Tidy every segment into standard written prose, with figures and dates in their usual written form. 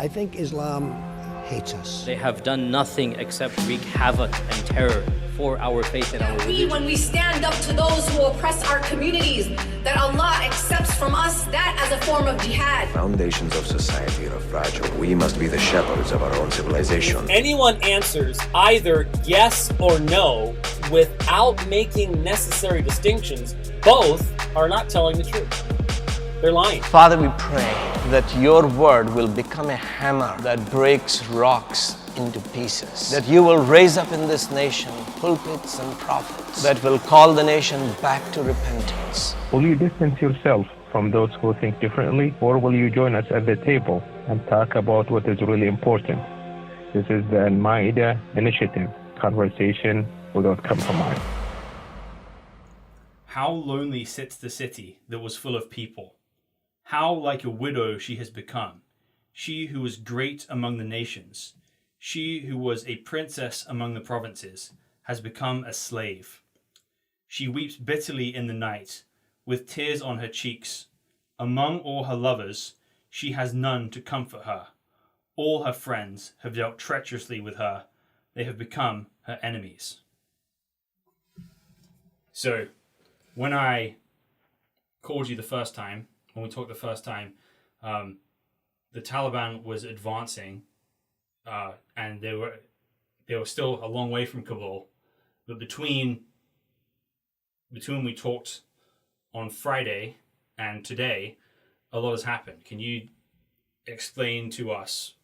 I think Islam hates us. They have done nothing except wreak havoc and terror for our faith and our religion. When we stand up to those who oppress our communities, that Allah accepts from us that as a form of jihad. Foundations of society are fragile. We must be the shepherds of our own civilization. Anyone answers either yes or no without making necessary distinctions, both are not telling the truth. They're lying. Father, we pray that your word will become a hammer that breaks rocks into pieces. That you will raise up in this nation pulpits and prophets that will call the nation back to repentance. Will you distance yourself from those who think differently, or will you join us at the table and talk about what is really important? This is the Al-Ma'idah initiative, conversation without compromise. How lonely sits the city that was full of people. How like a widow she has become, she who was great among the nations, she who was a princess among the provinces, has become a slave. She weeps bitterly in the night, with tears on her cheeks. Among all her lovers, she has none to comfort her. All her friends have dealt treacherously with her. They have become her enemies. So, when I called you the first time, when we talked the first time, the Taliban was advancing, and they were still a long way from Kabul. But between we talked on Friday and today, a lot has happened. Can you explain to us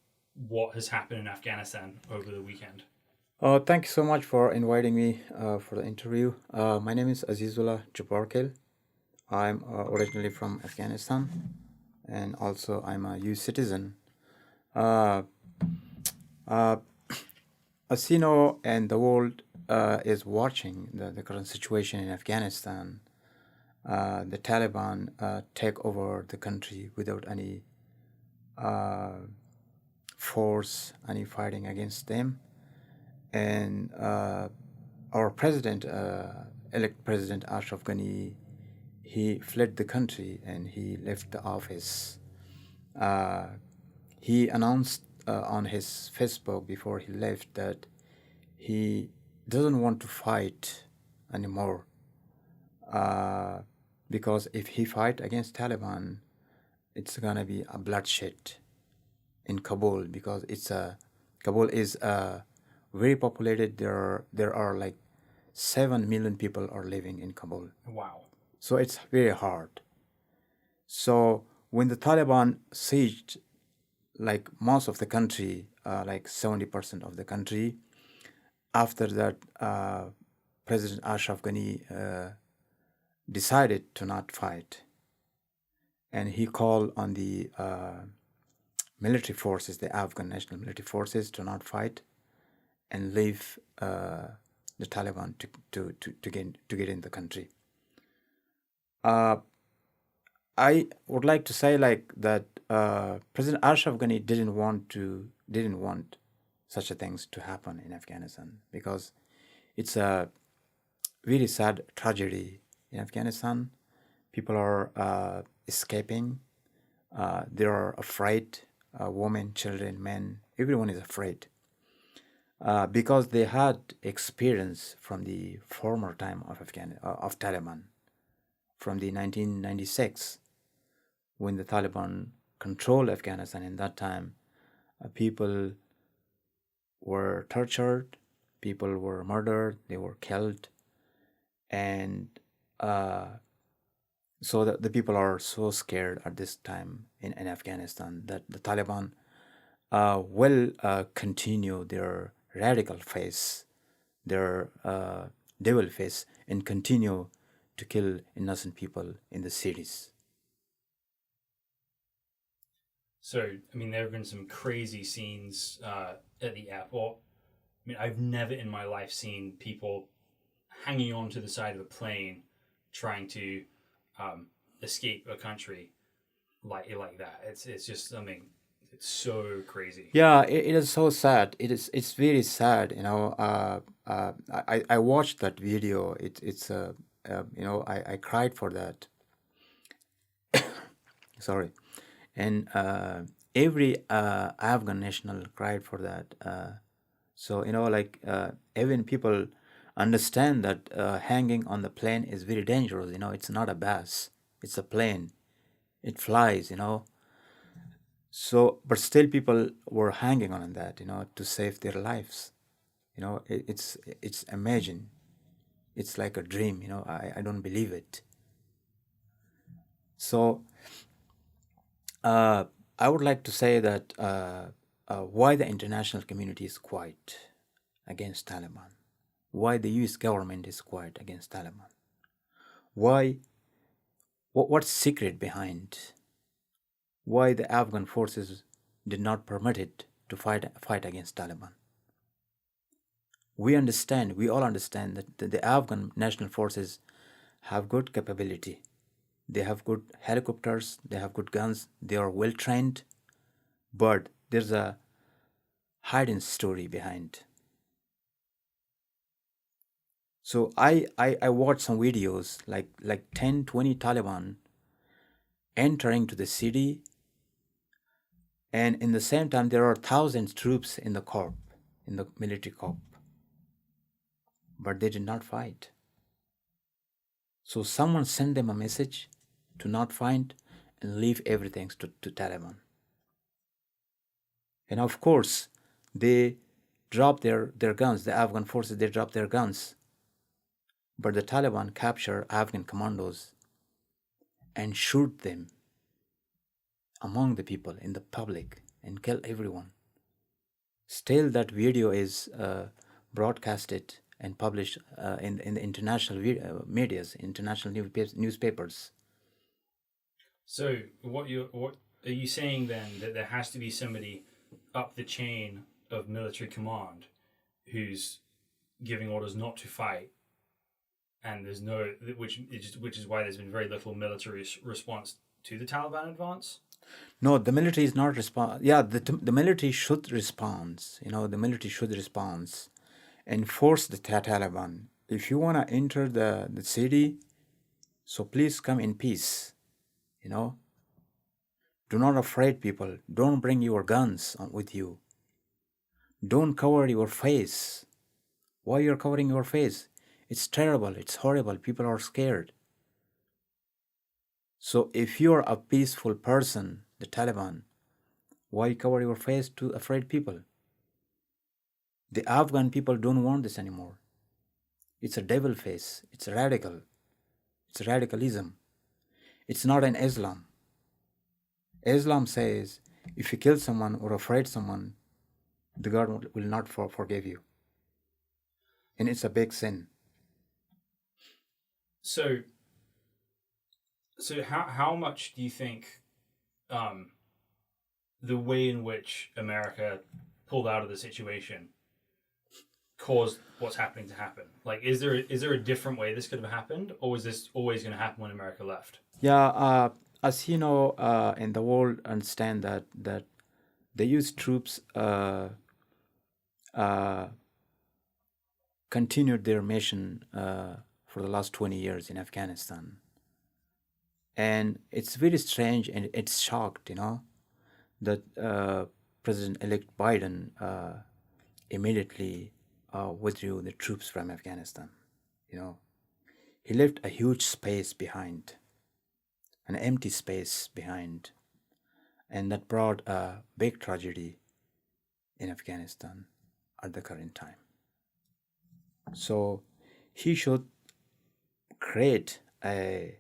what has happened in Afghanistan over the weekend? Thank you so much for inviting me for the interview. My name is Aziz Khpalwak. I'm originally from Afghanistan, and also I'm a U.S. citizen. As you know, and the world is watching the current situation in Afghanistan. The Taliban take over the country without any force, any fighting against them. And our president, elect President Ashraf Ghani, he fled the country and he left the office. He announced on his Facebook before he left that he doesn't want to fight anymore, because if he fight against Taliban, it's gonna be a bloodshed in Kabul, because Kabul is very populated. There are like 7 million people are living in Kabul. Wow. So it's very hard. So when the Taliban sieged like most of the country, like 70% of the country, after that, President Ashraf Ghani decided to not fight. And he called on the military forces, the Afghan national military forces, to not fight and leave the Taliban to get in the country. I would like to say like that President Ashraf Ghani didn't want such a things to happen in Afghanistan, because it's a very sad tragedy in Afghanistan. People are escaping. They are afraid. Women, children, men, everyone is afraid. Because they had experience from the former time of Taliban, from the 1996, when the Taliban controlled Afghanistan. In that time, people were tortured, people were murdered, they were killed, and so the people are so scared at this time in Afghanistan that the Taliban will continue their radical face, their devil face, and continue to kill innocent people in the cities. So, I mean, there have been some crazy scenes at the airport. I mean, I've never in my life seen people hanging on to the side of a plane trying to escape a country like that. It's just something. It's so crazy. Yeah, it is so sad. It's very sad. You know, I watched that video. It's you know, I cried for that. Sorry, and every Afghan national cried for that. So, even people understand that hanging on the plane is very dangerous. It's not a bus, it's a plane. It flies, So, but still people were hanging on that, to save their lives. It's amazing. It's like a dream, I don't believe it. So, I would like to say that why the international community is quiet against Taliban, why the US government is quiet against Taliban, what's secret behind, why the Afghan forces did not permit it to fight against Taliban. We all understand that the Afghan national forces have good capability. They have good helicopters, they have good guns, they are well trained, but there's a hidden story behind. So I watched some videos like 10, 20 Taliban entering to the city, and in the same time there are thousands troops in the corps, in the military corps, but they did not fight. So someone sent them a message to not fight and leave everything to Taliban. And of course, they dropped their guns, the Afghan forces, they dropped their guns. But the Taliban captured Afghan commandos and shoot them among the people, in the public, and kill everyone. Still, that video is broadcasted and published in the international medias, international newspapers. So what are you saying then, that there has to be somebody up the chain of military command who's giving orders not to fight, and there's no, which is why there's been very little military response to the Taliban advance? No, the military is not respond. Yeah, the military should respond. The military should respond and force the Taliban. If you want to enter the city, so please come in peace. Do not afraid people. Don't bring your guns with you. Don't cover your face. Why you're covering your face? It's terrible. It's horrible. People are scared. So if you're a peaceful person, the Taliban, why cover your face to afraid people? The Afghan people don't want this anymore. It's a devil face. It's radical. It's radicalism. It's not an Islam. Islam says if you kill someone or afraid someone, the God will not forgive you. And it's a big sin. So how much do you think the way in which America pulled out of the situation caused what's happening to happen? Like, is there a different way this could have happened, or was this always going to happen when America left? Yeah, as you know, in the world understand that the US troops continued their mission for the last 20 years in Afghanistan. And it's very strange, and it's shocked, that President-elect Biden immediately withdrew the troops from Afghanistan. He left a huge space behind, an empty space behind, and that brought a big tragedy in Afghanistan at the current time. So he should create a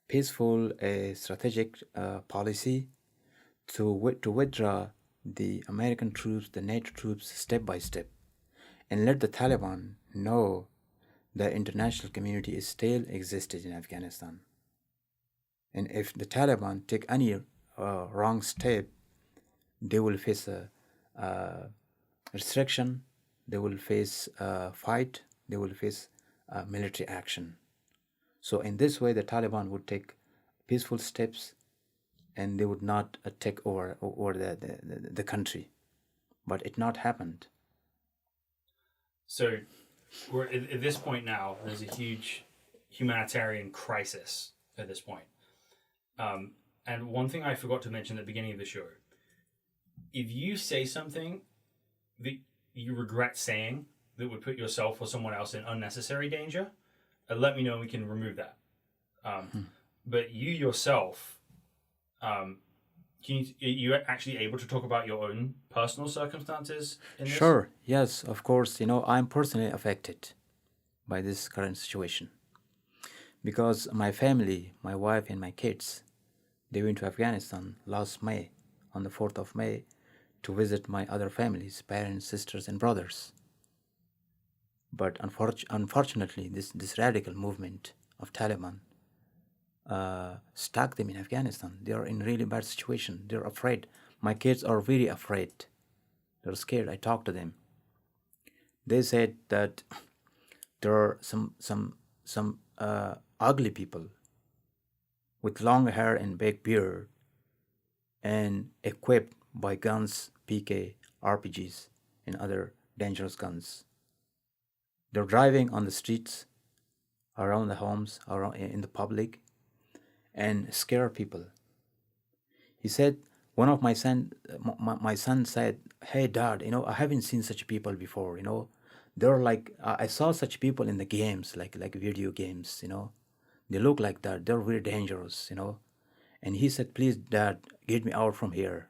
peaceful, strategic policy to withdraw the American troops, the NATO troops, step by step, and let the Taliban know the international community is still existed in Afghanistan. And if the Taliban take any wrong step, they will face a restriction, they will face a fight, they will face military action. So in this way, the Taliban would take peaceful steps, and they would not take over the country. But it not happened. So we're at this point now, there's a huge humanitarian crisis at this point. And one thing I forgot to mention at the beginning of the show, if you say something that you regret saying that would put yourself or someone else in unnecessary danger, let me know and we can remove that. But you yourself, are you actually able to talk about your own personal circumstances in this? Sure, yes, of course. I'm personally affected by this current situation because my family, my wife and my kids, they went to Afghanistan last May, on the 4th of May, to visit my other families, parents, sisters and brothers. But unfortunately, this radical movement of Taliban stuck them in Afghanistan. They are in really bad situation. They're afraid. My kids are very afraid. They're scared. I talked to them. They said that there are some ugly people with long hair and big beard and equipped by guns, PK, RPGs, and other dangerous guns. They're driving on the streets, around the homes, around in the public, and scare people. He said, one of my son said, "Hey, Dad, I haven't seen such people before. They're like I saw such people in the games, like video games. They look like that. They're very dangerous. And he said, please, Dad, get me out from here."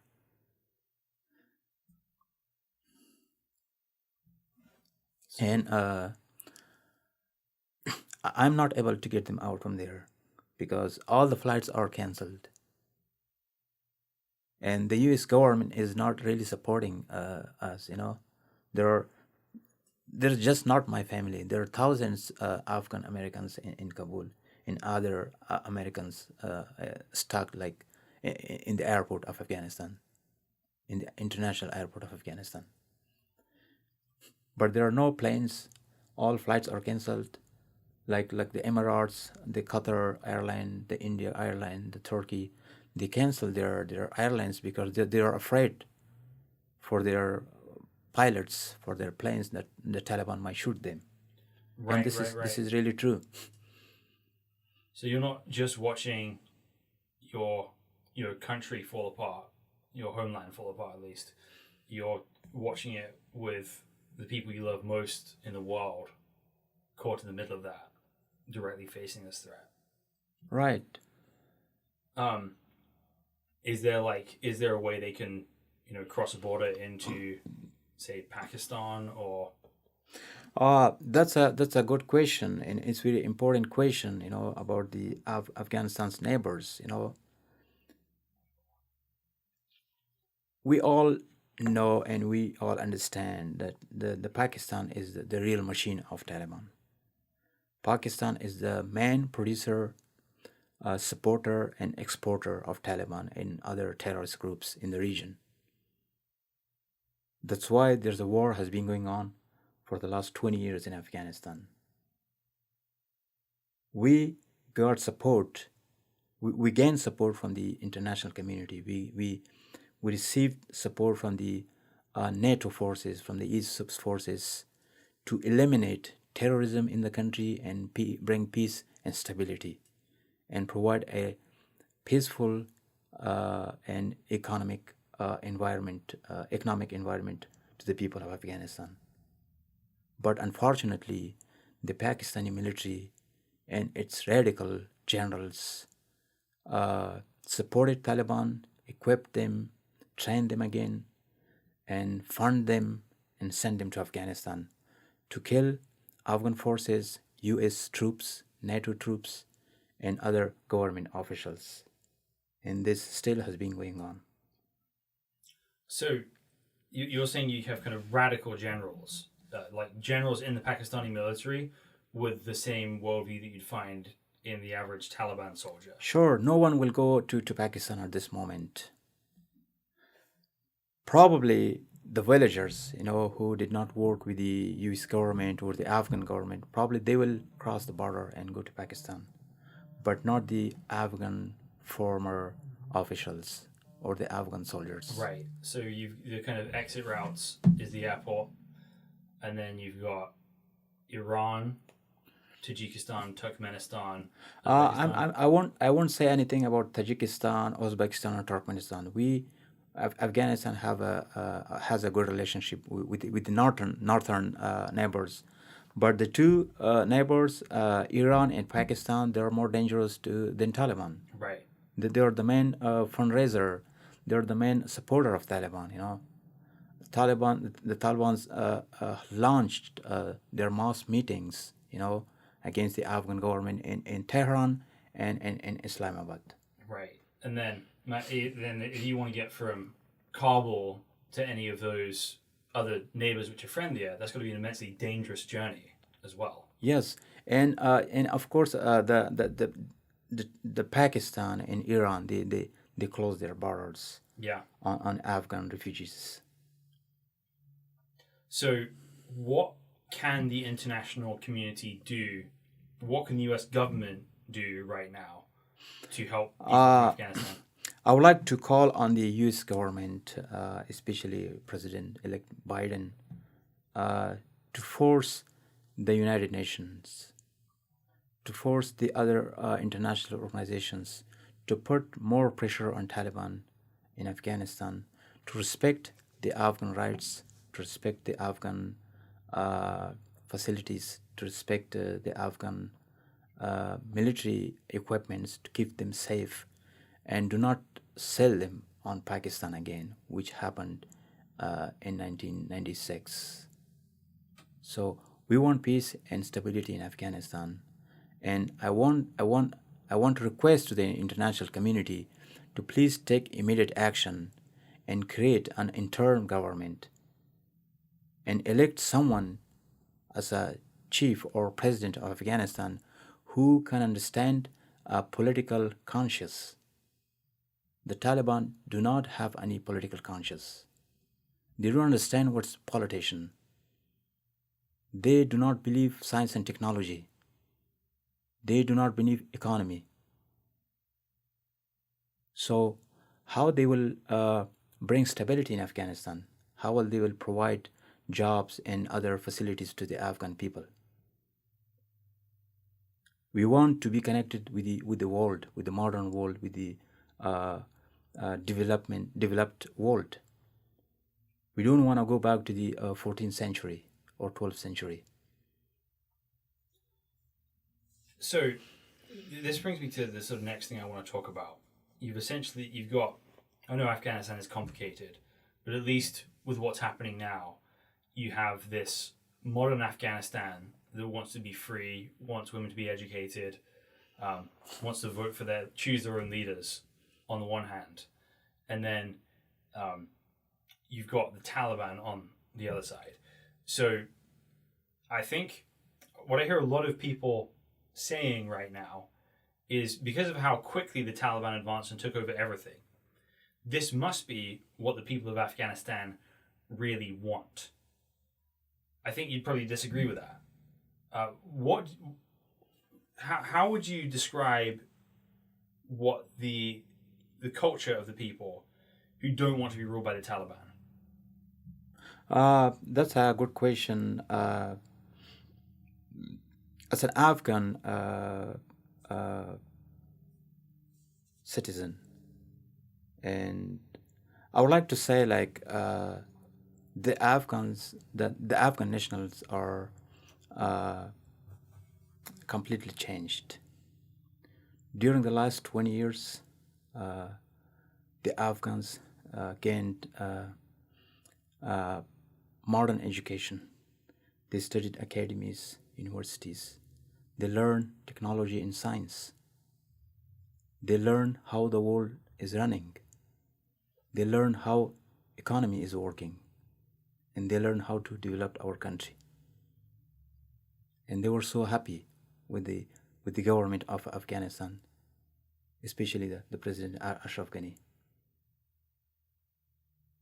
And I'm not able to get them out from there because all the flights are cancelled. And the US government is not really supporting us. They're just not my family. There are thousands Afghan Americans in Kabul and other Americans stuck like in the airport of Afghanistan, in the international airport of Afghanistan. But there are no planes. All flights are cancelled, like the Emirates, the Qatar airline, the India airline, the Turkey. They cancel their airlines because they are afraid for their pilots, for their planes, that the Taliban might shoot them. Right, and this is really true. So you're not just watching your country fall apart, your homeland fall apart at least. You're watching it with the people you love most in the world caught in the middle of that, directly facing this threat. Right. Is there a way they can, cross a border into, say, Pakistan or? That's a good question, and it's really important question, about the Afghanistan's neighbors. We all know and we all understand that the Pakistan is the real machine of Taliban. Pakistan is the main producer, supporter and exporter of Taliban and other terrorist groups in the region. That's why there's a war has been going on for the last 20 years in Afghanistan. We got support. We gained support from the international community. We received support from the NATO forces, from the East forces, to eliminate terrorism in the country and bring peace and stability, and provide a peaceful and economic environment to the people of Afghanistan. But unfortunately, the Pakistani military and its radical generals supported Taliban, equipped them, trained them again, and fund them and send them to Afghanistan to kill Afghan forces, US troops, NATO troops, and other government officials. And this still has been going on. So you're saying you have kind of radical generals, like generals in the Pakistani military with the same worldview that you'd find in the average Taliban soldier? Sure, no one will go to Pakistan at this moment. Probably the villagers, who did not work with the US government or the Afghan government, probably they will cross the border and go to Pakistan, but not the Afghan former officials or the Afghan soldiers. Right. So the kind of exit routes is the airport, and then you've got Iran, Tajikistan, Turkmenistan, I'm, I won't say anything about Tajikistan, Uzbekistan, or Turkmenistan. Afghanistan has a good relationship with the northern neighbors, but the two neighbors, Iran and Pakistan, they are more dangerous than Taliban. Right. They are the main fundraiser. They are the main supporter of Taliban. The Taliban's launched their mass meetings, against the Afghan government in Tehran and in Islamabad. Right. And then if you want to get from Kabul to any of those other neighbors which are friendlier, that's going to be an immensely dangerous journey as well. Yes, and of course the Pakistan and Iran, they close their borders. Yeah. On Afghan refugees. So what can the international community do? What can the US government do right now to help people in Afghanistan? I would like to call on the US government, especially President-elect Biden, to force the United Nations, to force the other international organizations to put more pressure on Taliban in Afghanistan, to respect the Afghan rights, to respect the Afghan facilities, to respect the Afghan military equipments, to keep them safe, and do not sell them on Pakistan again, which happened in 1996. So we want peace and stability in Afghanistan, and I want to request to the international community to please take immediate action and create an interim government and elect someone as a chief or president of Afghanistan who can understand a political conscience. The Taliban do not have any political conscience. They don't understand what's politician. They do not believe science and technology. They do not believe economy. So how they will bring stability in Afghanistan? How will they provide jobs and other facilities to the Afghan people? We want to be connected with the world, with the modern world, with the developed world. We don't want to go back to the 14th century or 12th century. So this brings me to the sort of next thing I want to talk about. You've got, I know Afghanistan is complicated, but at least with what's happening now, you have this modern Afghanistan that wants to be free, wants women to be educated, wants to vote choose their own leaders on the one hand, and then you've got the Taliban on the other side. So I think what I hear a lot of people saying right now is because of how quickly the Taliban advanced and took over everything, this must be what the people of Afghanistan really want. I think you'd probably disagree with that. How would you describe what the culture of the people who don't want to be ruled by the Taliban? That's a good question. As an Afghan citizen, and I would like to say, the Afghans, the Afghan nationals are completely changed. During the last 20 years, the Afghans gained modern education. They studied academies, universities. They learn technology and science. They learn how the world is running. They learn how economy is working. And they learn how to develop our country. And they were so happy with the government of Afghanistan, especially the President Ashraf Ghani.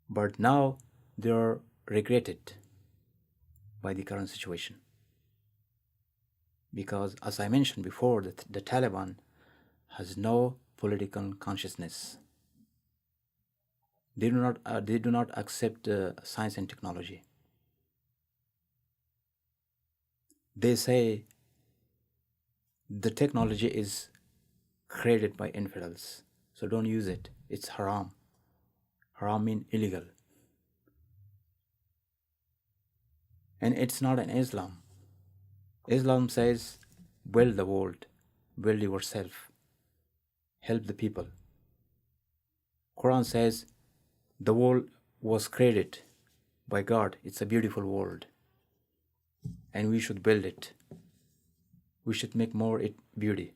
But now they are regretted by the current situation. Because, as I mentioned before, the Taliban has no political consciousness. They do not accept science and technology. They say the technology is created by infidels. So don't use it. It's haram. Haram means illegal. And it's not in Islam. Islam says, build the world, build yourself, help the people. Quran says, the world was created by God. It's a beautiful world. And we should build it. We should make more it beauty.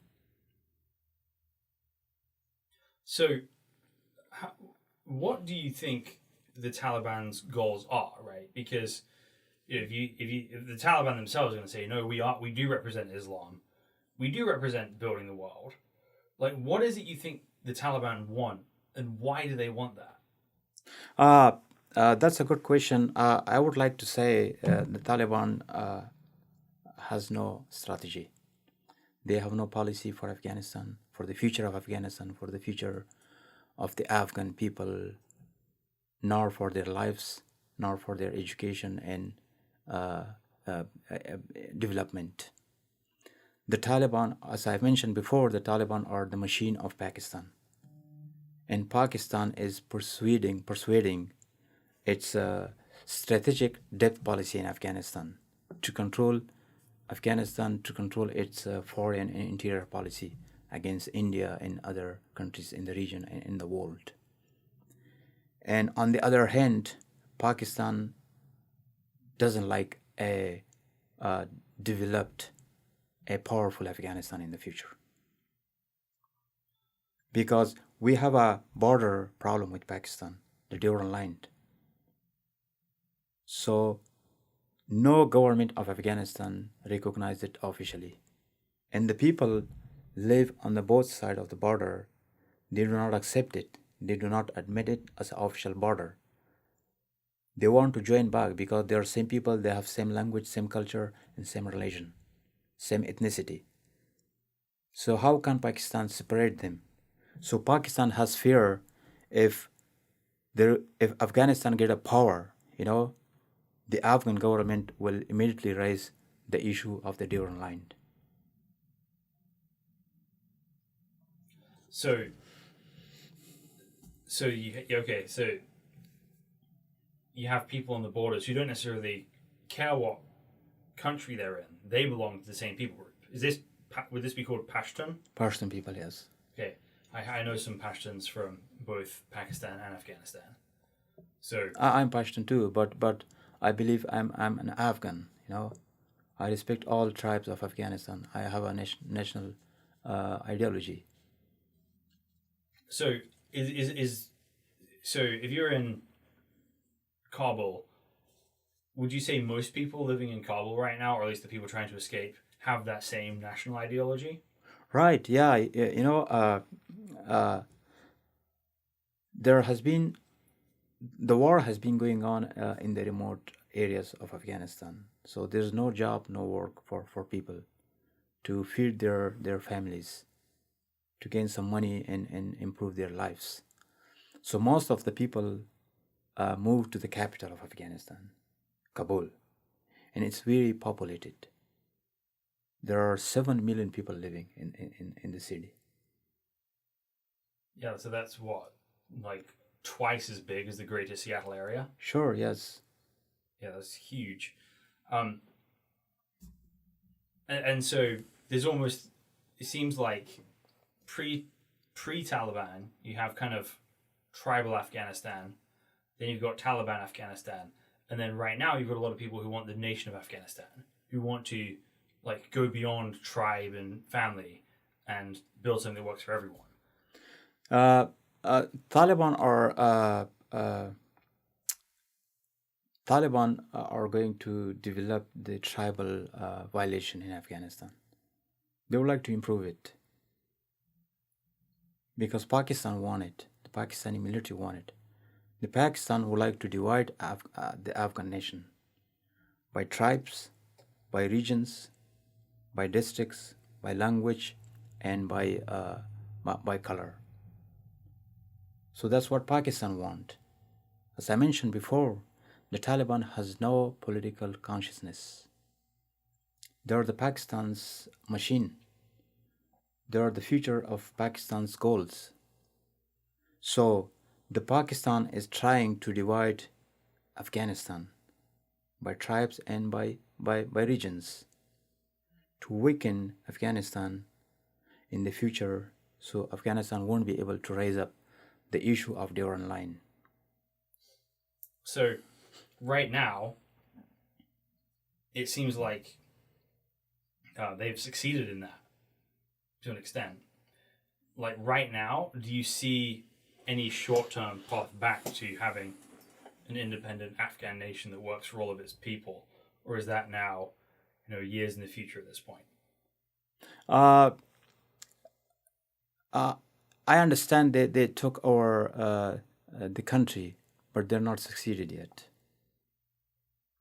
So, what do you think the Taliban's goals are, right? Because if the Taliban themselves are going to say, no, we do represent Islam, we do represent building the world. Like, what is it you think the Taliban want, and why do they want that? That's a good question. I would like to say the Taliban has no strategy. They have no policy for Afghanistan, for the future of Afghanistan, for the future of the Afghan people, nor for their lives, nor for their education and development. The Taliban, as I mentioned before, the Taliban are the machine of Pakistan. And Pakistan is persuading its strategic depth policy in Afghanistan to control Afghanistan, to control its foreign and interior policy against India and other countries in the region and in the world. And on the other hand, Pakistan doesn't like a developed, a powerful Afghanistan in the future. Because we have a border problem with Pakistan, the Durand line. So no government of Afghanistan recognized it officially. And the people live on the both sides of the border. They do not accept it. They do not admit it as an official border. They want to join back because they are same people, they have same language, same culture, and same religion, same ethnicity. So how can Pakistan separate them? So Pakistan has fear if Afghanistan get a power, the Afghan government will immediately raise the issue of the Durand line. So you have people on the borders who don't necessarily care what country they're in. They belong to the same people group. Would this be called Pashtun? Pashtun people, yes. Okay, I know some Pashtuns from both Pakistan and Afghanistan. So I'm Pashtun too, but I believe I'm an Afghan. I respect all tribes of Afghanistan. I have a national ideology. So so if you're in Kabul, would you say most people living in Kabul right now, or at least the people trying to escape, have that same national ideology? Right. Yeah. The war has been going on in the remote areas of Afghanistan. So there's no job, no work for people to feed their families, to gain some money and improve their lives. So most of the people moved to the capital of Afghanistan, Kabul, and it's very populated. There are 7 million people living in the city. Yeah, so that's what, like twice as big as the greater Seattle area? Sure, yes. Yeah, that's huge. And so there's almost, it seems like pre-Taliban, you have kind of tribal Afghanistan, then you've got Taliban Afghanistan, and then right now you've got a lot of people who want the nation of Afghanistan, who want to like go beyond tribe and family and build something that works for everyone. Taliban are going to develop the tribal violation in Afghanistan. They would like to improve it because Pakistan want it. The Pakistani military want it. The Pakistan would like to divide the Afghan nation by tribes, by regions, by districts, by language, and by color. So that's what Pakistan want. As I mentioned before, the Taliban has no political consciousness. They are the Pakistan's machine. They are the future of Pakistan's goals. So the Pakistan is trying to divide Afghanistan by tribes and by regions to weaken Afghanistan in the future, so Afghanistan won't be able to raise up the issue of Devon line. So right now, it seems like they've succeeded in that to an extent. Like right now, do you see any short-term path back to having an independent Afghan nation that works for all of its people, or is that now, years in the future at this point? I understand they took over the country, but they're not succeeded yet,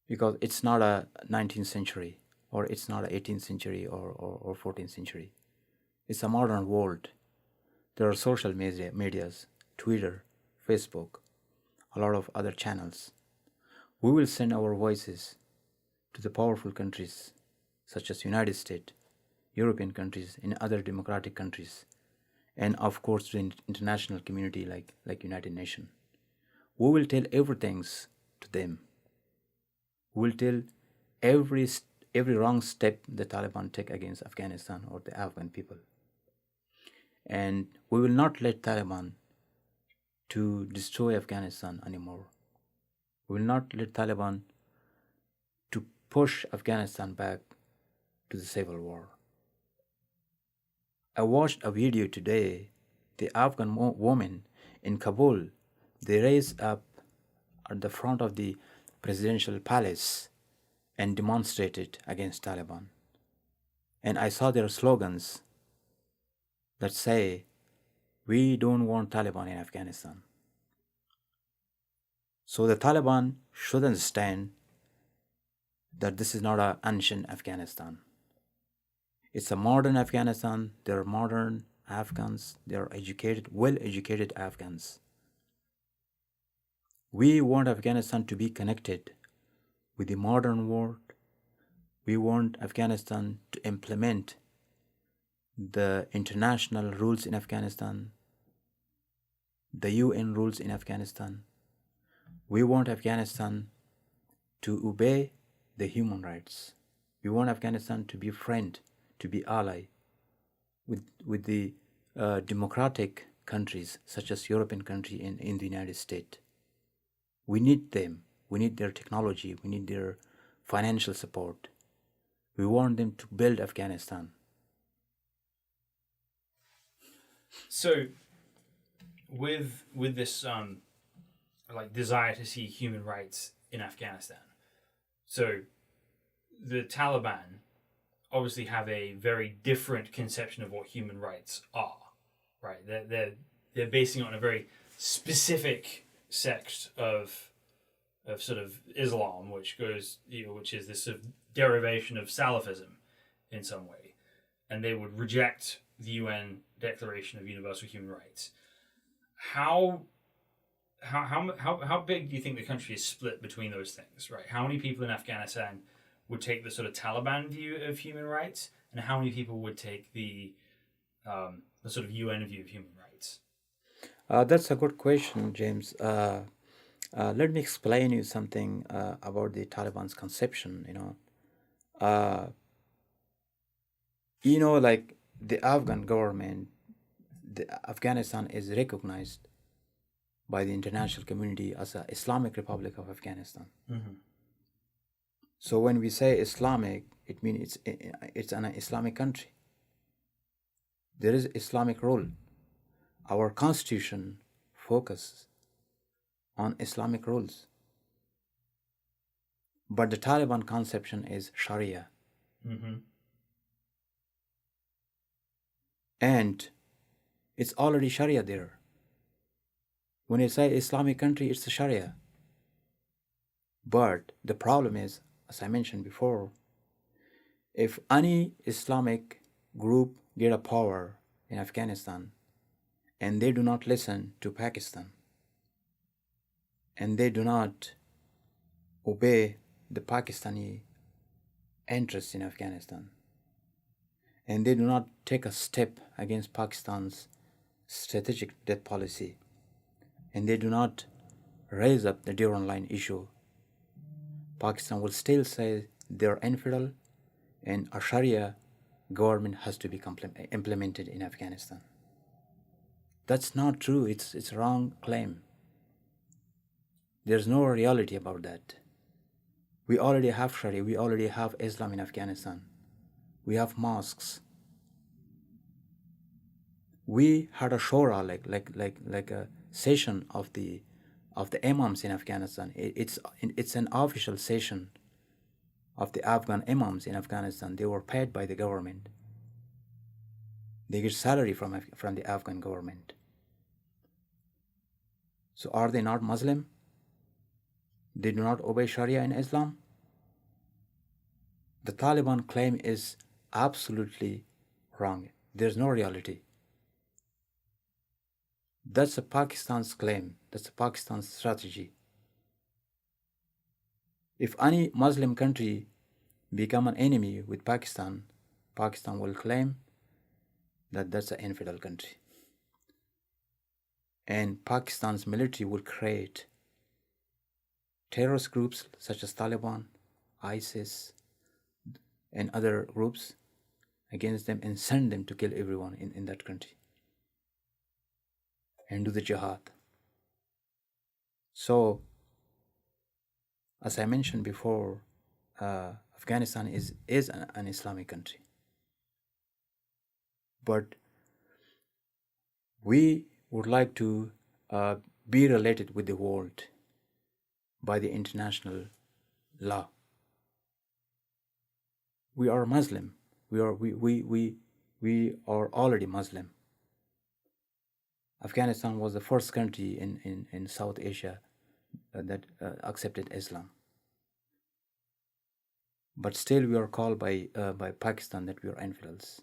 because it's not a 19th century, or it's not a 18th century or 14th century. It's a modern world. There are social medias, Twitter, Facebook, a lot of other channels. We will send our voices to the powerful countries such as United States, European countries, and other democratic countries, and of course to the international community like United Nations. We will tell everything to them. We will tell every wrong step the Taliban take against Afghanistan or the Afghan people. And we will not let Taliban to destroy Afghanistan anymore. We will not let Taliban to push Afghanistan back to the civil war. I watched a video today. The Afghan women in Kabul, they raised up at the front of the presidential palace and demonstrated against Taliban. And I saw their slogans that say, "We don't want Taliban in Afghanistan." So the Taliban should understand that this is not an ancient Afghanistan. It's a modern Afghanistan. There are modern Afghans. They are educated, well-educated Afghans. We want Afghanistan to be connected with the modern world. We want Afghanistan to implement the international rules in Afghanistan, the UN rules in Afghanistan. We want Afghanistan to obey the human rights. We want Afghanistan to be a friend, to be ally with the democratic countries such as European country and in the United States. We need them. We need their technology. We need their financial support. We want them to build Afghanistan. So, with this desire to see human rights in Afghanistan, so the Taliban obviously have a very different conception of what human rights are, right? They're basing it on a very specific sect of sort of Islam, which is this sort of derivation of Salafism in some way, and they would reject the UN Declaration of Universal Human Rights. How big do you think the country is split between those things, right? How many people in Afghanistan would take the sort of Taliban view of human rights, and how many people would take the sort of UN view of human rights? That's a good question, James. Let me explain you something about the Taliban's conception. Like the Afghan government, Afghanistan is recognized by the international community as an Islamic Republic of Afghanistan. Mm-hmm. So when we say Islamic, it means it's an Islamic country. There is Islamic rule. Our constitution focuses on Islamic rules. But the Taliban conception is Sharia. Mm-hmm. And it's already Sharia there. When you say Islamic country, it's the Sharia. But the problem is, as I mentioned before, if any Islamic group get a power in Afghanistan and they do not listen to Pakistan and they do not obey the Pakistani interests in Afghanistan, and they do not take a step against Pakistan's strategic death policy, and they do not raise up the Durand Line issue, Pakistan will still say they're infidel and a Sharia government has to be implemented in Afghanistan. That's not true. It's a wrong claim. There's no reality about that. We already have Sharia. We already have Islam in Afghanistan. We have mosques. We had a shura, like a session of the imams in Afghanistan. It's an official session of the Afghan imams in Afghanistan. They were paid by the government. They get salary from the Afghan government. So are they not Muslim? They do not obey Sharia in Islam? The Taliban claim is absolutely wrong. There's no reality. That's a Pakistan's claim. That's a Pakistan's strategy. If any Muslim country become an enemy with Pakistan, Pakistan will claim that that's an infidel country. And Pakistan's military will create terrorist groups such as Taliban, ISIS, and other groups against them and send them to kill everyone in that country and do the jihad. So, as I mentioned before, Afghanistan is an Islamic country. But we would like to be related with the world by the international law. We are Muslim. We are already Muslim. Afghanistan was the first country in South Asia that accepted Islam. But still we are called by Pakistan that we are infidels.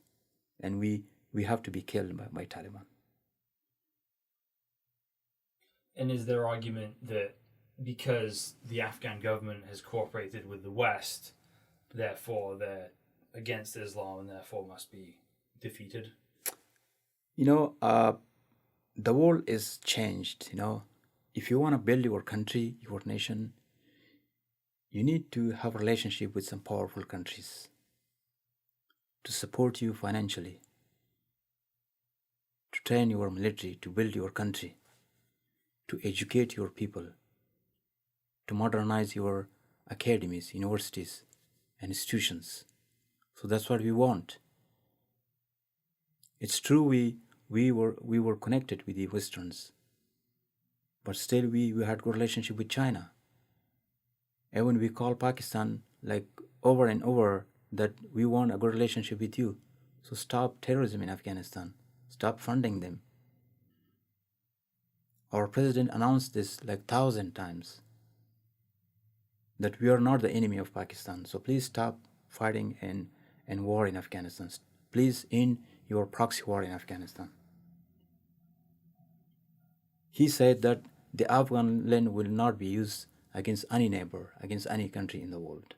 And we have to be killed by Taliban. And is their argument that because the Afghan government has cooperated with the West, therefore they're against Islam and therefore must be defeated? The world is changed. If you want to build your country, your nation, you need to have a relationship with some powerful countries to support you financially, to train your military, to build your country, to educate your people, to modernize your academies, universities, and institutions. So that's what we want. It's true we were connected with the Westerns, but still we had good relationship with China. And when we call Pakistan over and over that we want a good relationship with you, so stop terrorism in Afghanistan, stop funding them. Our president announced this 1,000 times, that we are not the enemy of Pakistan. So please stop fighting and war in Afghanistan. Please end your proxy war in Afghanistan. He said that the Afghan land will not be used against any neighbor, against any country in the world.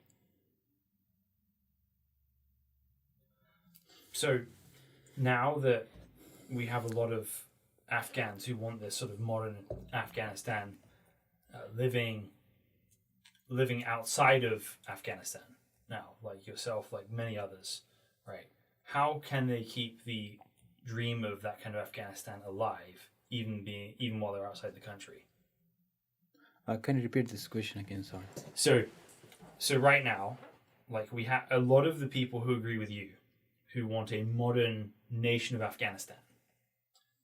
So now that we have a lot of Afghans who want this sort of modern Afghanistan, living outside of Afghanistan now, like yourself, like many others, right? How can they keep the dream of that kind of Afghanistan alive, even while they're outside the country? Can you repeat this question again? Sorry. So right now, we have a lot of the people who agree with you, who want a modern nation of Afghanistan,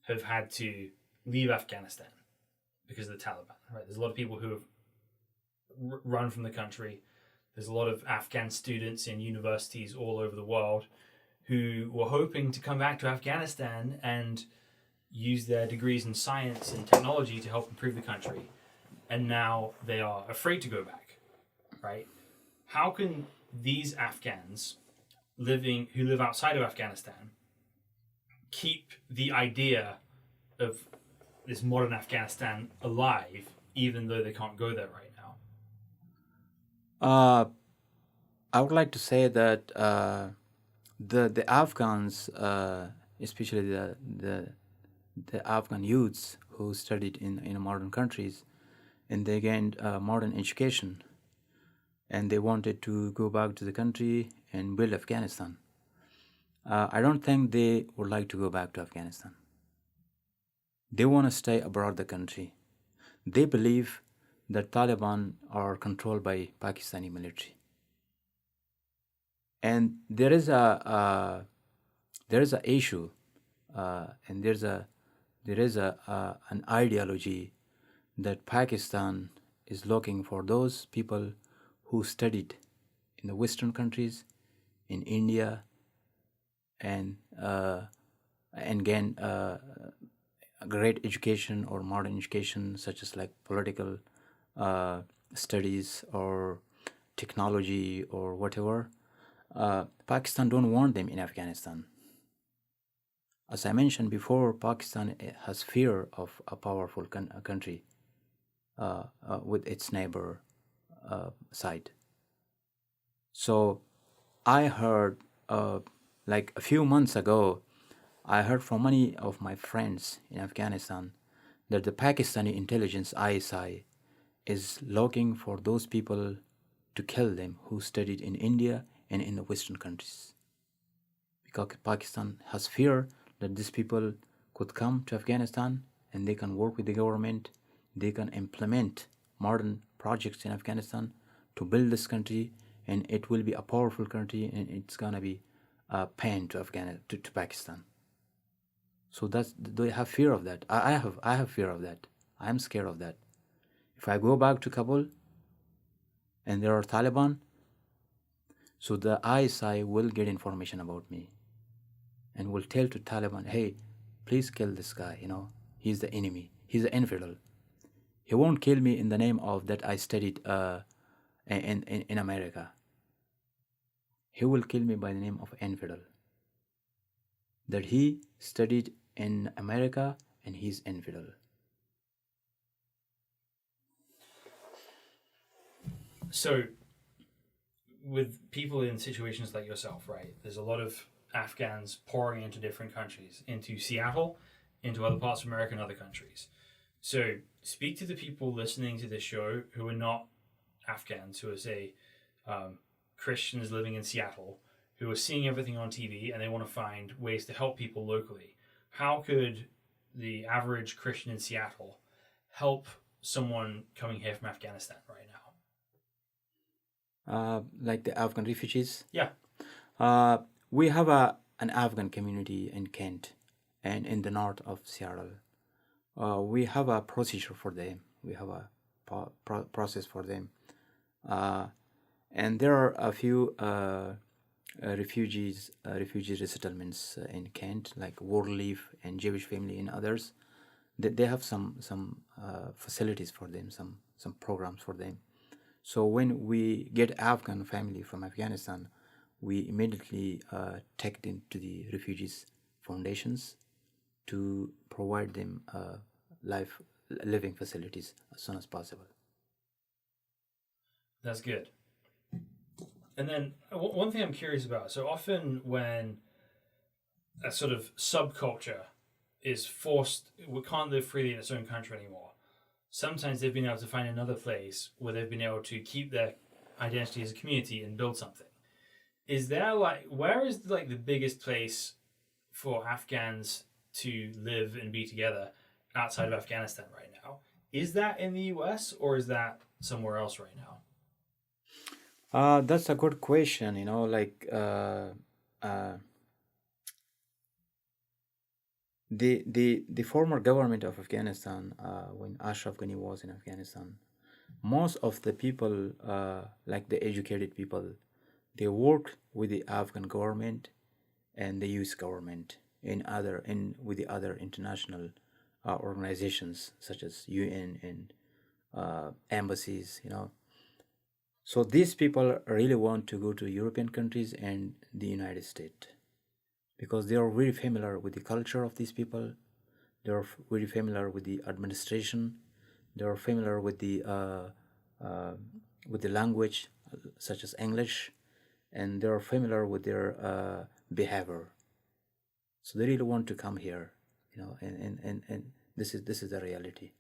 have had to leave Afghanistan because of the Taliban, right? There's a lot of people who have run from the country. There's a lot of Afghan students in universities all over the world who were hoping to come back to Afghanistan and use their degrees in science and technology to help improve the country. And now they are afraid to go back, right? How can these Afghans who live outside of Afghanistan keep the idea of this modern Afghanistan alive, even though they can't go there right now? I would like to say that the Afghans, especially the Afghan youths who studied in modern countries, and they gained modern education, and they wanted to go back to the country and build Afghanistan. I don't think they would like to go back to Afghanistan. They want to stay abroad the country. They believe that Taliban are controlled by Pakistani military. And there is a issue, and there is an ideology that Pakistan is looking for those people who studied in the Western countries, in India, and gain a great education or modern education, such as like political studies or technology or whatever. Pakistan don't want them in Afghanistan. As I mentioned before, Pakistan has fear of a powerful country with its neighbor side. So I heard, like a few months ago, I heard from many of my friends in Afghanistan that the Pakistani intelligence ISI is looking for those people to kill them who studied in India and in the Western countries. Because Pakistan has fear that these people could come to Afghanistan and they can work with the government, they can implement modern projects in Afghanistan to build this country, and it will be a powerful country, and it's gonna be a pain to Pakistan. So they have fear of that. I have fear of that. I am scared of that. If I go back to Kabul and there are Taliban, so the ISI will get information about me and will tell to Taliban, hey, please kill this guy, he's the enemy, he's an infidel. He won't kill me in the name of that I studied in America. He will kill me by the name of infidel. That he studied in America and he's infidel. So, with people in situations like yourself, right, there's a lot of Afghans pouring into different countries, into Seattle, into other parts of America and other countries. So, speak to the people listening to this show who are not Afghans, who are, say, Christians living in Seattle, who are seeing everything on TV and they want to find ways to help people locally. How could the average Christian in Seattle help someone coming here from Afghanistan right now? Like the Afghan refugees? Yeah. We have an Afghan community in Kent and in the north of Seattle. We have a procedure for them. We have a process for them. And there are a few refugee resettlements in Kent, like World Leaf and Jewish Family and others. They have some facilities for them, some programs for them. So when we get Afghan family from Afghanistan, we immediately take them to the refugees foundations to provide them living facilities as soon as possible. That's good. And then one thing I'm curious about, so often when a sort of subculture is forced, we can't live freely in its own country anymore, sometimes they've been able to find another place where they've been able to keep their identity as a community and build something. Is there where is the biggest place for Afghans to live and be together outside of Afghanistan right now? Is that in the US or is that somewhere else right now? That's a good question. The former government of Afghanistan, when Ashraf Ghani was in Afghanistan, most of the people, like the educated people, they worked with the Afghan government and the US government with the other international organizations such as UN and embassies, So these people really want to go to European countries and the United States because they are very familiar with the culture of these people. They are very familiar with the administration. They are familiar with the language such as English, and they're familiar with their behavior. So they really want to come here, and this is the reality.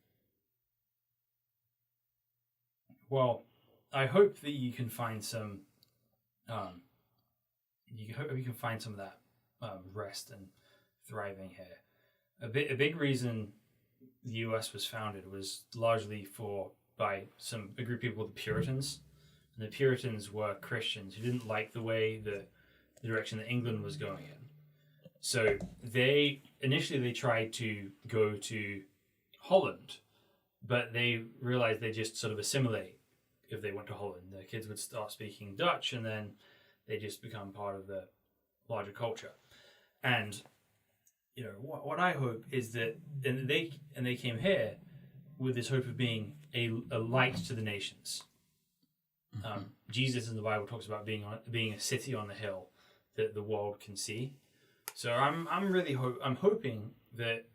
Well, I hope that you can find some. You can find some of that rest and thriving here. A big reason the U.S. was founded was largely by a group of people called the Puritans, and the Puritans were Christians who didn't like the way the direction that England was going in. So they tried to go to Holland, but they realized they just sort of assimilate if they went to Holland. The kids would start speaking Dutch, and then they just become part of the larger culture. And what I hope is that they came here with this hope of being a light to the nations. Jesus in the Bible talks about being a city on the hill that the world can see. So I'm hoping that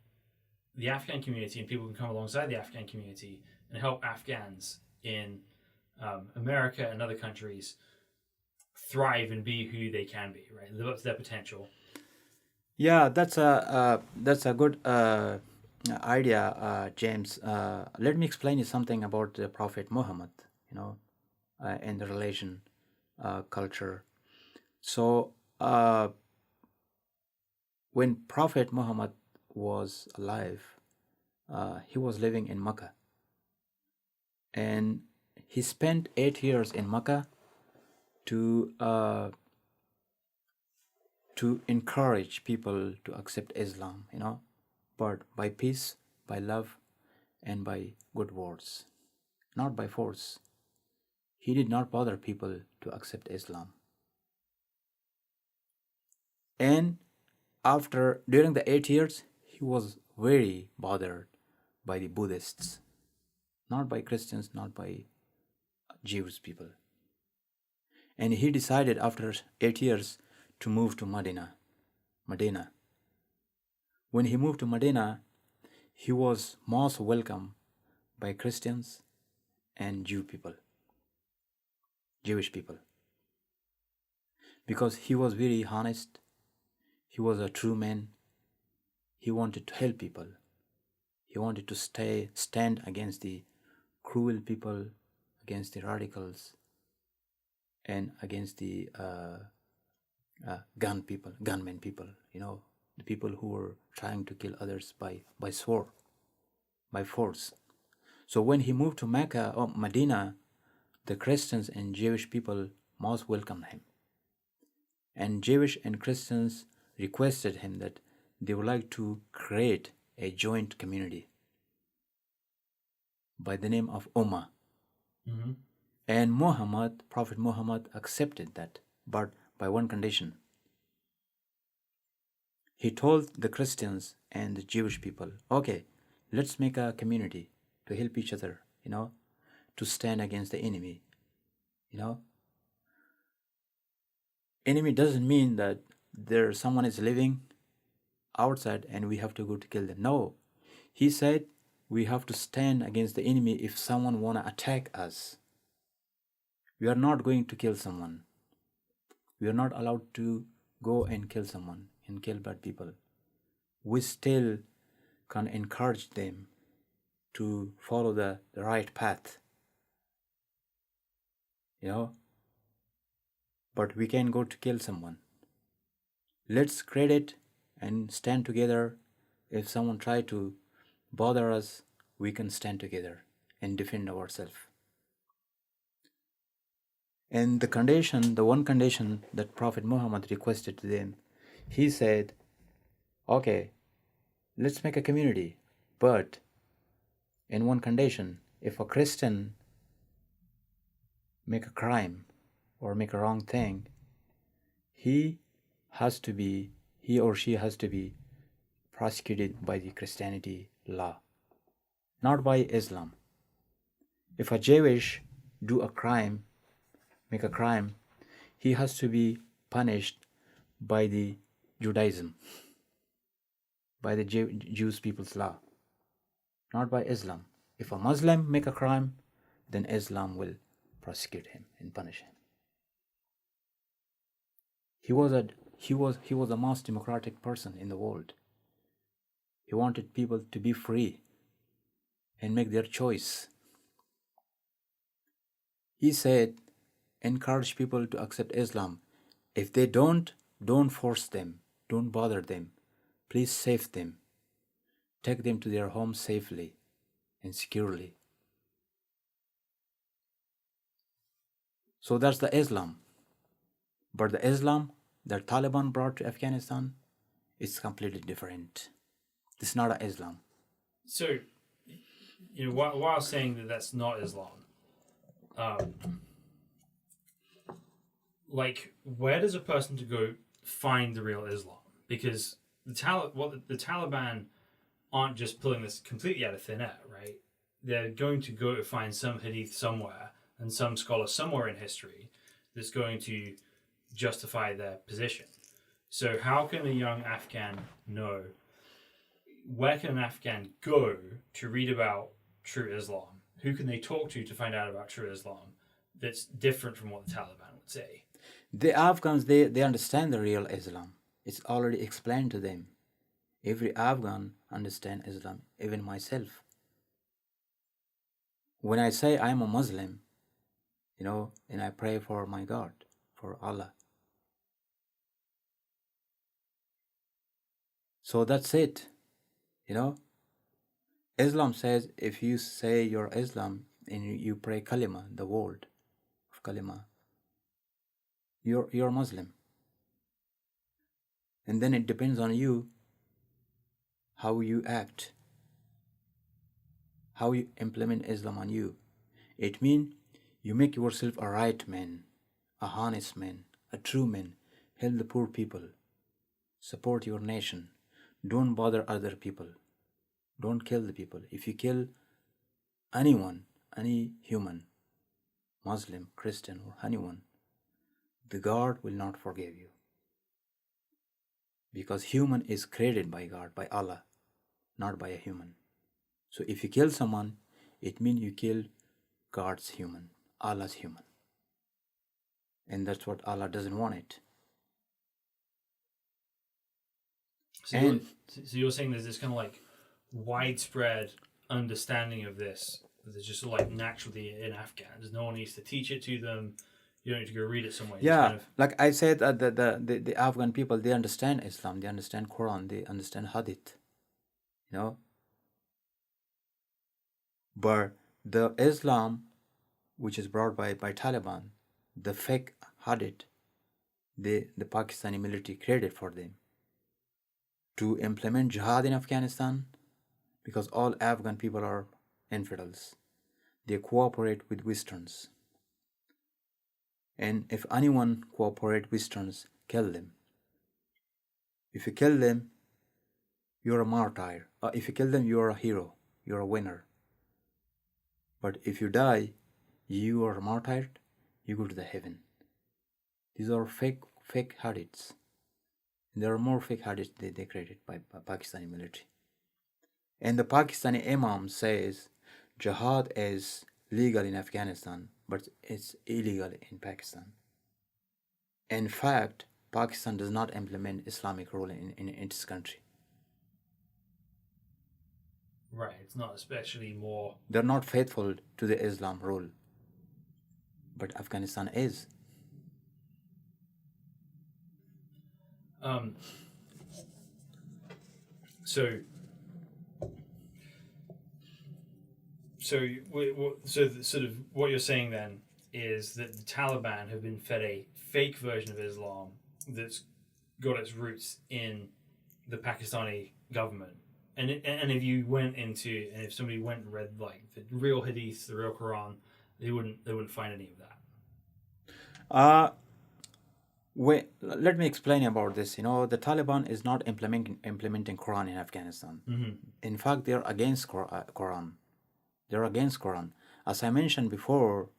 the Afghan community and people can come alongside the Afghan community and help Afghans in America and other countries thrive and be who they can be, right? Live up to their potential. Yeah, that's a good idea, James. Let me explain you something about the Prophet Muhammad, and the relation culture. So when Prophet Muhammad was alive, he was living in Mecca, and he spent 8 years in Mecca to encourage people to accept Islam, but by peace, by love, and by good words, not by force. He did not bother people to accept Islam. And during the 8 years, he was very bothered by the Buddhists, not by Christians, not by Jewish people. And he decided after 8 years to move to Medina. When he moved to Medina, he was most welcome by Christians and Jewish people. Because he was very honest, he was a true man, he wanted to help people. He wanted to stand against the cruel people, against the radicals, and against the gunmen people, the people who were trying to kill others by sword, by force. So when he moved to Mecca or Medina, the Christians and Jewish people most welcomed him. And Jewish and Christians requested him that they would like to create a joint community by the name of Ummah. Mm-hmm. And Prophet Muhammad accepted that, but by one condition. He told the Christians and the Jewish people, okay, let's make a community to help each other, to stand against the enemy. Enemy doesn't mean that someone is living outside and we have to go to kill them. No, he said we have to stand against the enemy if someone want to attack us. We are not going to kill someone. We are not allowed to go and kill someone and kill bad people. We still can encourage them to follow the right path. But we can go to kill someone. Let's create it and stand together. If someone try to bother us, we can stand together and defend ourselves. And the one condition that Prophet Muhammad requested to them, he said, okay, let's make a community, but in one condition, if a Christian make a crime or make a wrong thing, he or she has to be prosecuted by the Christianity law, not by Islam. If a Jewish make a crime, he has to be punished by the Judaism, by the Jewish people's law, not by Islam. If a Muslim make a crime, then Islam will prosecute him and punish him. He was the most democratic person in the world. He wanted people to be free and make their choice. He said, encourage people to accept Islam. If they don't force them, don't bother them. Please save them. Take them to their home safely and securely. So that's the Islam. But the Islam that Taliban brought to Afghanistan is completely different. It's not an Islam. So, while saying that that's not Islam, where does a person to go find the real Islam? Because the Taliban aren't just pulling this completely out of thin air, right? They're going to go to find some hadith somewhere and some scholar somewhere in history that's going to justify their position. So how can a young Afghan know, where can an Afghan go to read about true Islam? Who can they talk to find out about true Islam that's different from what the Taliban would say? The Afghans, they understand the real Islam. It's already explained to them. Every Afghan understands Islam, even myself. When I say I'm a Muslim, and I pray for my God, for Allah. So that's it. Islam says if you say you're Islam and you pray kalima, the word of kalima, you're Muslim. And then it depends on you how you act, how you implement Islam on you. It means you make yourself a right man, a honest man, a true man. Help the poor people. Support your nation. Don't bother other people. Don't kill the people. If you kill anyone, any human, Muslim, Christian, or anyone, the God will not forgive you. Because human is created by God, by Allah, not by a human. So if you kill someone, it means you kill God's human, Allah's human. And that's what Allah doesn't want it. So you're saying there's this kind of widespread understanding of this. There's just naturally in Afghans. No one needs to teach it to them. You don't need to go read it somewhere. Yeah, like I said, the Afghan people, they understand Islam, they understand Quran, they understand Hadith, But the Islam, which is brought by Taliban, the fake Hadith, the Pakistani military created for them to implement jihad in Afghanistan, because all Afghan people are infidels. They cooperate with Westerns. And if anyone cooperate Westerns, kill them. If you kill them, you're a martyr. If you kill them, you're a hero. You're a winner. But if you die, you are martyred, you go to the heaven. These are fake hadiths. And there are more fake hadiths they created by Pakistani military. And the Pakistani Imam says jihad is legal in Afghanistan, but it's illegal in Pakistan. In fact, Pakistan does not implement Islamic rule in its country. Right, it's not especially more... They're not faithful to the Islam rule. But Afghanistan is. So sort of what you're saying then is that the Taliban have been fed a fake version of Islam that's got its roots in the Pakistani government. And if somebody went and read the real hadith, the real Quran, they wouldn't find any of that. Let me explain about this. The Taliban is not implementing Quran in Afghanistan. Mm-hmm. In fact, they are against Quran. They're against Quran. As I mentioned before,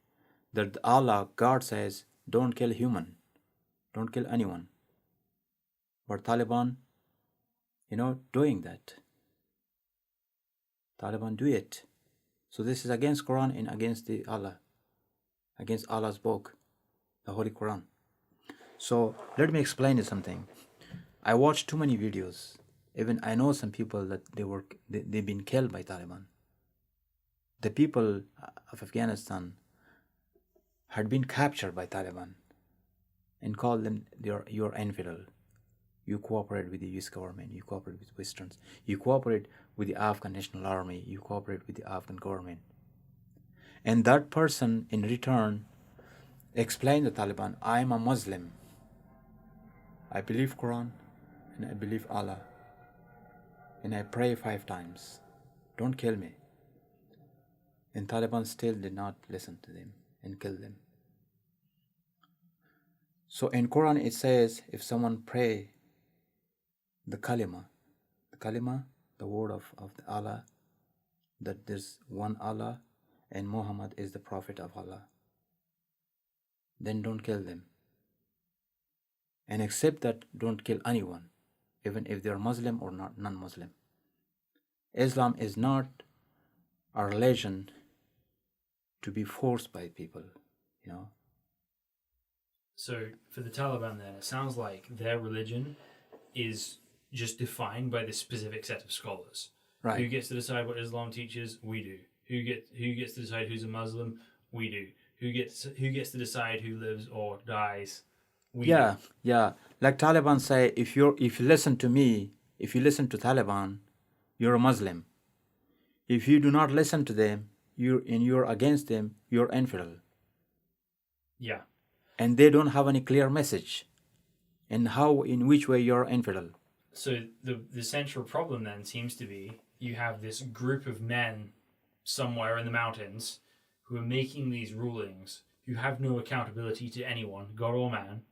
that Allah, God says, don't kill human. Don't kill anyone. But Taliban, doing that. Taliban do it. So this is against Quran and against Allah. Against Allah's book, the Holy Quran. So let me explain you something. I watched too many videos. Even I know some people that they've been killed by Taliban. The people of Afghanistan had been captured by Taliban and called them, you're infidel. You cooperate with the US government, you cooperate with Westerns, you cooperate with the Afghan National Army, you cooperate with the Afghan government. And that person in return explained to Taliban, I'm a Muslim. I believe Quran and I believe Allah. And I pray 5 times. Don't kill me. And Taliban still did not listen to them and kill them. So in Quran it says, if someone pray the kalima, the word of the Allah, that there's one Allah and Muhammad is the prophet of Allah, then don't kill them. And except that, don't kill anyone, even if they're Muslim or not non-Muslim. Islam is not a religion to be forced by people, you know. So for the Taliban then, it sounds like their religion is just defined by this specific set of scholars. Right. Who gets to decide what Islam teaches? We do. Who gets to decide who's a Muslim? We do. Who gets to decide who lives or dies? We do. Yeah. Like Taliban say, if you listen to me, if you listen to Taliban, you're a Muslim. If you do not listen to them, you're against them, you're infidel. Yeah. And they don't have any clear message in which way you're infidel. So the central problem then seems to be you have this group of men somewhere in the mountains who are making these rulings, who have no accountability to anyone, God or man,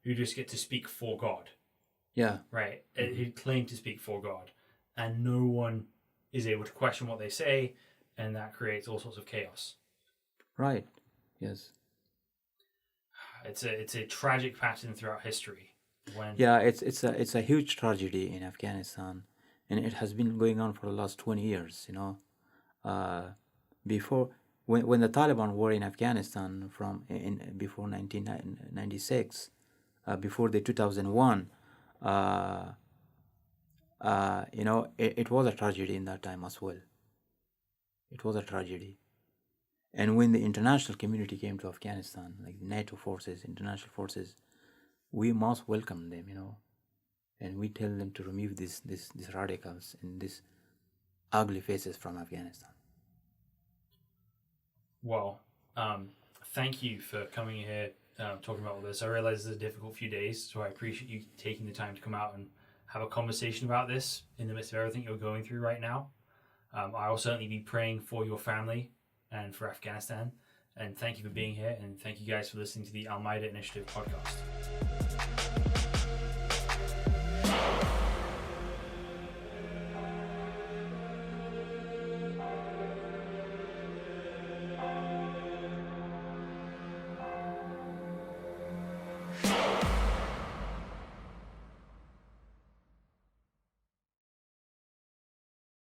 who just get to speak for God. Yeah. Right? Who claim to speak for God. And no one is able to question what they say, and that creates all sorts of chaos. Right. Yes. It's a tragic pattern throughout history. It's a huge tragedy in Afghanistan, and it has been going on for the last 20 years. You know, before when the Taliban were in Afghanistan before 1996, before the 2001, you know, it was a tragedy in that time as well. It was a tragedy. And when the international community came to Afghanistan, like NATO forces, international forces, we must welcome them, you know, and we tell them to remove these radicals and these ugly faces from Afghanistan. Well, thank you for coming here, talking about all this. I realize it's a difficult few days, so I appreciate you taking the time to come out and have a conversation about this in the midst of everything you're going through right now. I will certainly be praying for your family and for Afghanistan. And thank you for being here, and thank you guys for listening to the Al Maida Initiative podcast.